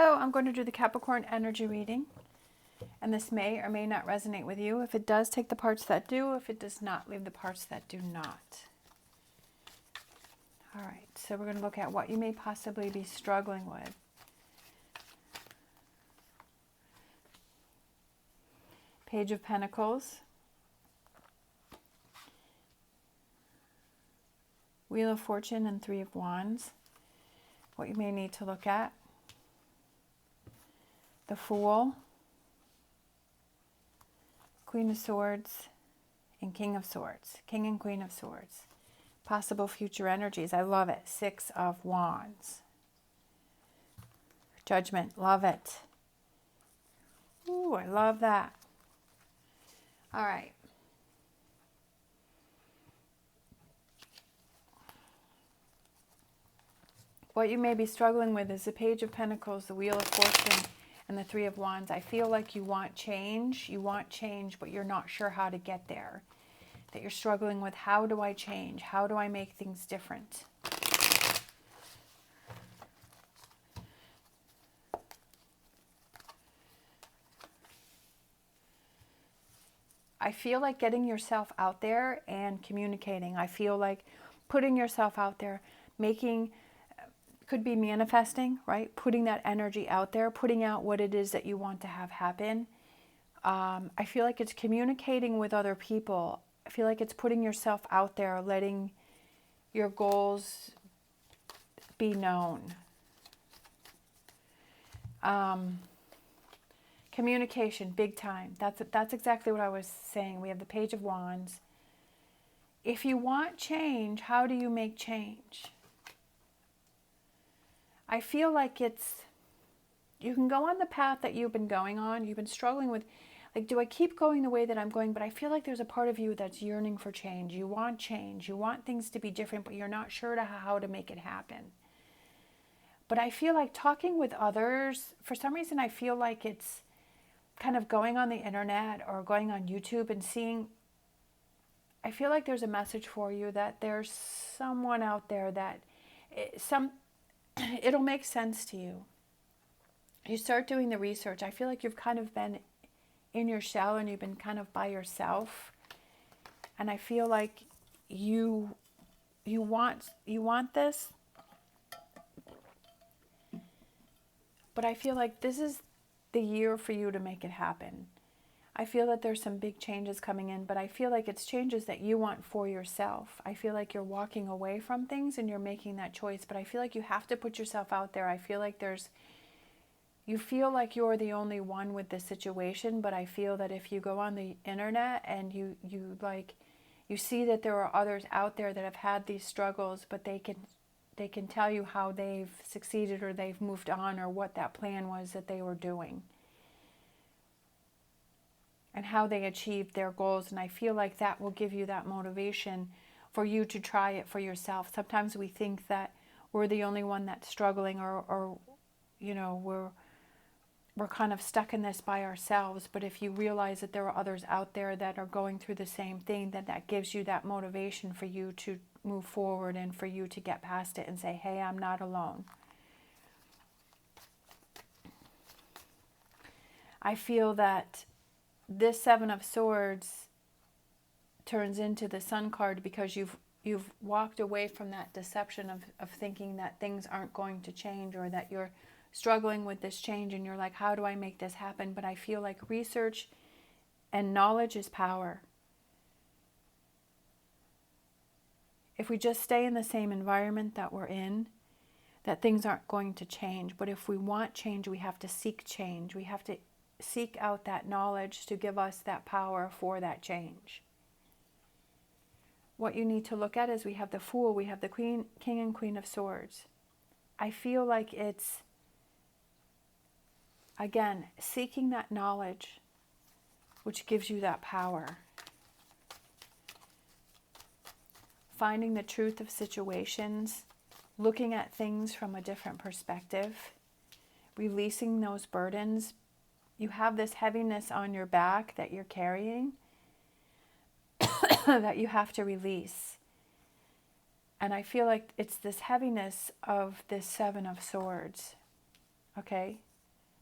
Hello, I'm going to do the Capricorn energy reading, and this may or may not resonate with you. If it does, take the parts that do. If it does not, leave the parts that do not. All right, so we're going to look at what you may possibly be struggling with. Page of Pentacles, Wheel of Fortune, and Three of Wands. What you may need to look at. The Fool, Queen of Swords, and King of Swords. King and Queen of Swords. Possible future energies. I love it. Six of Wands. Judgment. Love it. Ooh, I love that. All right. What you may be struggling with is the Page of Pentacles, the Wheel of Fortune, and the Three of Wands. I feel like you want change, but you're not sure how to get there. That you're struggling with, how do I change? How do I make things different? I feel like getting yourself out there and communicating. I feel like putting yourself out there, could be manifesting, right? Putting that energy out there, putting out what it is that you want to have happen. I feel like it's communicating with other people. I feel like it's putting yourself out there, letting your goals be known. Communication, big time. That's exactly what I was saying. We have the Page of Wands. If you want change, how do you make change? I feel like you can go on the path that you've been going on. You've been struggling with, like, do I keep going the way that I'm going? But I feel like there's a part of you that's yearning for change. You want change. You want things to be different, but you're not sure how to make it happen. But I feel like talking with others, for some reason, I feel like it's kind of going on the internet or going on YouTube and seeing, I feel like there's a message for you that there's someone out there that it'll make sense to you. You start doing the research. I feel like you've kind of been in your shell and you've been kind of by yourself. And I feel like you want this. But I feel like this is the year for you to make it happen. I feel that there's some big changes coming in, but I feel like it's changes that you want for yourself. I feel like you're walking away from things and you're making that choice, but I feel like you have to put yourself out there. I feel like you feel like you're the only one with this situation, but I feel that if you go on the internet and you see that there are others out there that have had these struggles, but they can tell you how they've succeeded or they've moved on or what that plan was that they were doing and how they achieved their goals. And I feel like that will give you that motivation for you to try it for yourself. Sometimes we think that we're the only one that's struggling or you know, we're kind of stuck in this by ourselves. But if you realize that there are others out there that are going through the same thing, then that gives you that motivation for you to move forward and for you to get past it and say, hey, I'm not alone. I feel that this Seven of Swords turns into the Sun card because you've walked away from that deception of thinking that things aren't going to change or that you're struggling with this change and you're like, how do I make this happen? But I feel like research and knowledge is power. If we just stay in the same environment that we're in, that things aren't going to change. But if we want change, we have to seek change. We have to seek out that knowledge to give us that power for that change. What you need to look at is we have the Fool, we have the King and Queen of Swords. I feel like it's, again, seeking that knowledge, which gives you that power. Finding the truth of situations, looking at things from a different perspective, releasing those burdens. You have this heaviness on your back that you're carrying that you have to release. And I feel like it's this heaviness of this Seven of Swords. Okay?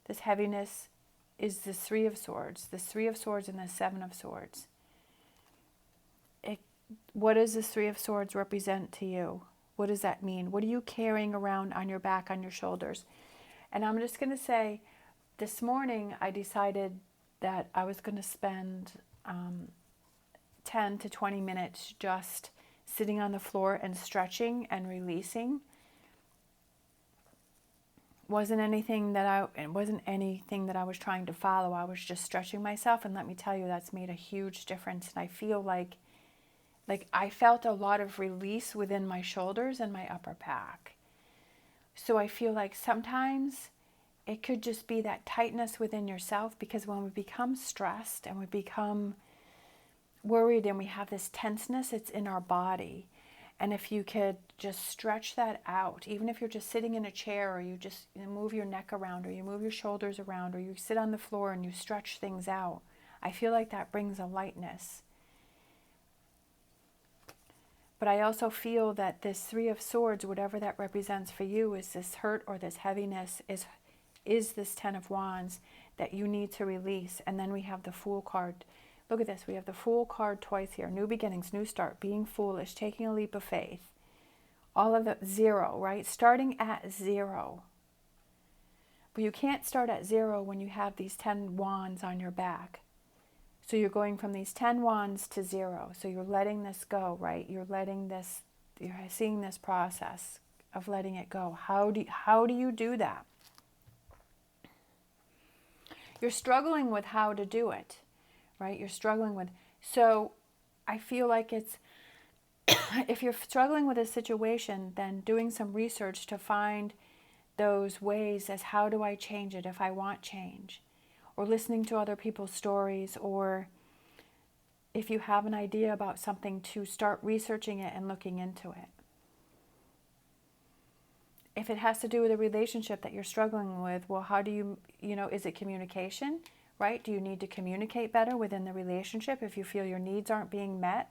This heaviness is the Three of Swords. The Three of Swords and the Seven of Swords. What does the Three of Swords represent to you? What does that mean? What are you carrying around on your back, on your shoulders? And I'm just going to say, this morning I decided that I was going to spend 10 to 20 minutes just sitting on the floor and stretching and releasing. It wasn't anything that I was trying to follow. I was just stretching myself, and let me tell you, that's made a huge difference. And I feel like I felt a lot of release within my shoulders and my upper back. So I feel like sometimes it could just be that tightness within yourself, because when we become stressed and we become worried and we have this tenseness, it's in our body. And if you could just stretch that out, even if you're just sitting in a chair, or you just move your neck around, or you move your shoulders around, or you sit on the floor and you stretch things out, I feel like that brings a lightness. But I also feel that this Three of Swords, whatever that represents for you, is this hurt or this heaviness, is this Ten of Wands that you need to release. And then we have the Fool card. Look at this. We have the Fool card twice here. New beginnings, new start, being foolish, taking a leap of faith. All of the zero, right? Starting at zero. But you can't start at zero when you have these 10 wands on your back. So you're going from these 10 wands to zero. So you're letting this go, right? You're seeing this process of letting it go. How do you do that? You're struggling with how to do it, right? You're struggling with, so I feel like it's, if you're struggling with a situation, then doing some research to find those ways as how do I change it if I want change, or listening to other people's stories, or if you have an idea about something, to start researching it and looking into it. If it has to do with a relationship that you're struggling with, well, how do you, is it communication, right? Do you need to communicate better within the relationship if you feel your needs aren't being met?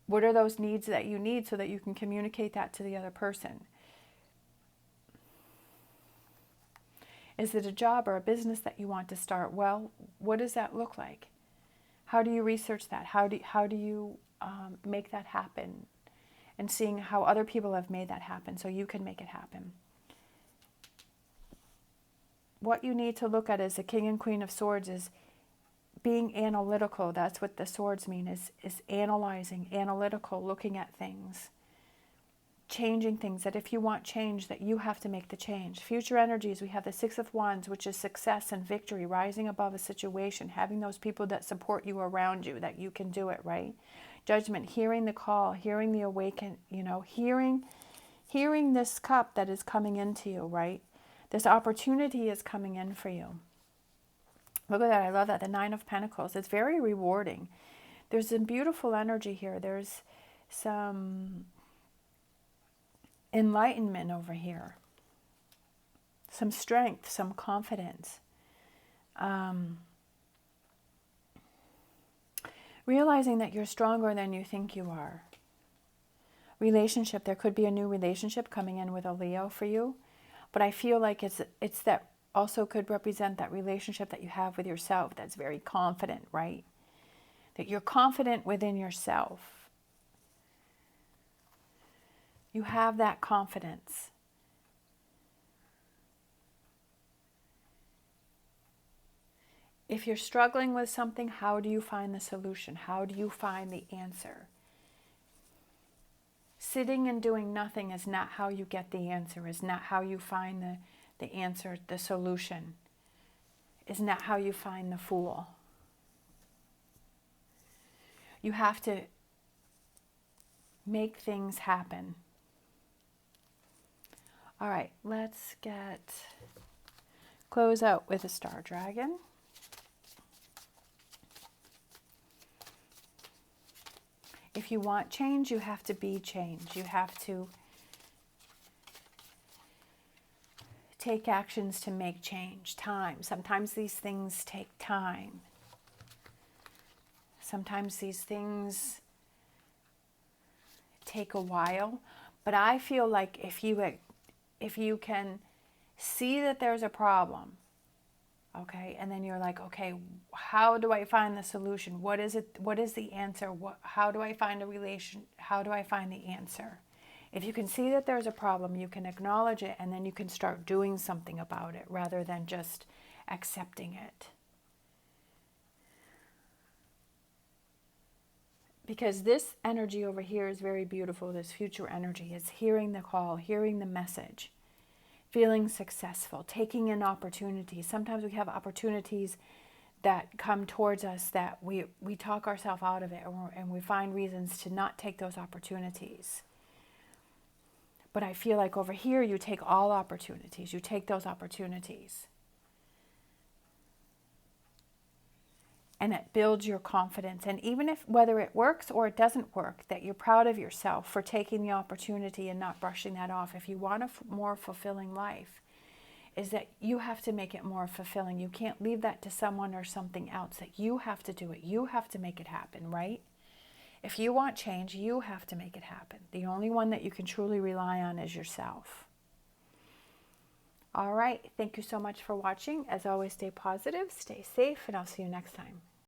What are those needs that you need so that you can communicate that to the other person? Is it a job or a business that you want to start? Well, what does that look like? How do you research that? How do you make that happen? And seeing how other people have made that happen so you can make it happen. What you need to look at as the King and Queen of Swords is being analytical. That's what the swords mean, is analyzing, analytical, looking at things. Changing things, that if you want change, that you have to make the change. Future energies, we have the Six of Wands, which is success and victory, rising above a situation, having those people that support you around you, that you can do it, right? Judgment, hearing the call, hearing the awaken, hearing this cup that is coming into you, right? This opportunity is coming in for you. Look at that. I love that. The Nine of Pentacles. It's very rewarding. There's some beautiful energy here. There's some enlightenment over here. Some strength, some confidence. Realizing that you're stronger than you think you are. Relationship, there could be a new relationship coming in with a Leo for you. But I feel like it's that also could represent that relationship that you have with yourself that's very confident, right? That you're confident within yourself. You have that confidence. If you're struggling with something, how do you find the solution? How do you find the answer? Sitting and doing nothing is not how you get the answer, is not how you find the answer, the solution. Is not how you find the Fool. You have to make things happen. All right, let's close out with a Star Dragon. If you want change, you have to be change. You have to take actions to make change. Time. Sometimes these things take time. Sometimes these things take a while. But I feel like if you can See that there's a problem. Okay, and then you're like, okay, how do I find the solution? What is it? What is the answer? How do I find a relation? How do I find the answer? If you can see that there's a problem, you can acknowledge it, and then you can start doing something about it rather than just accepting it. Because this energy over here is very beautiful. This future energy is hearing the call, hearing the message, feeling successful, taking in opportunities. Sometimes we have opportunities that come towards us that we talk ourselves out of it, and we find reasons to not take those opportunities. But I feel like over here you take all opportunities. You take those opportunities. And it builds your confidence. And even if, whether it works or it doesn't work, that you're proud of yourself for taking the opportunity and not brushing that off. If you want a more fulfilling life, is that you have to make it more fulfilling. You can't leave that to someone or something else. That you have to do it. You have to make it happen, right? If you want change, you have to make it happen. The only one that you can truly rely on is yourself. All right. Thank you so much for watching. As always, stay positive, stay safe, and I'll see you next time.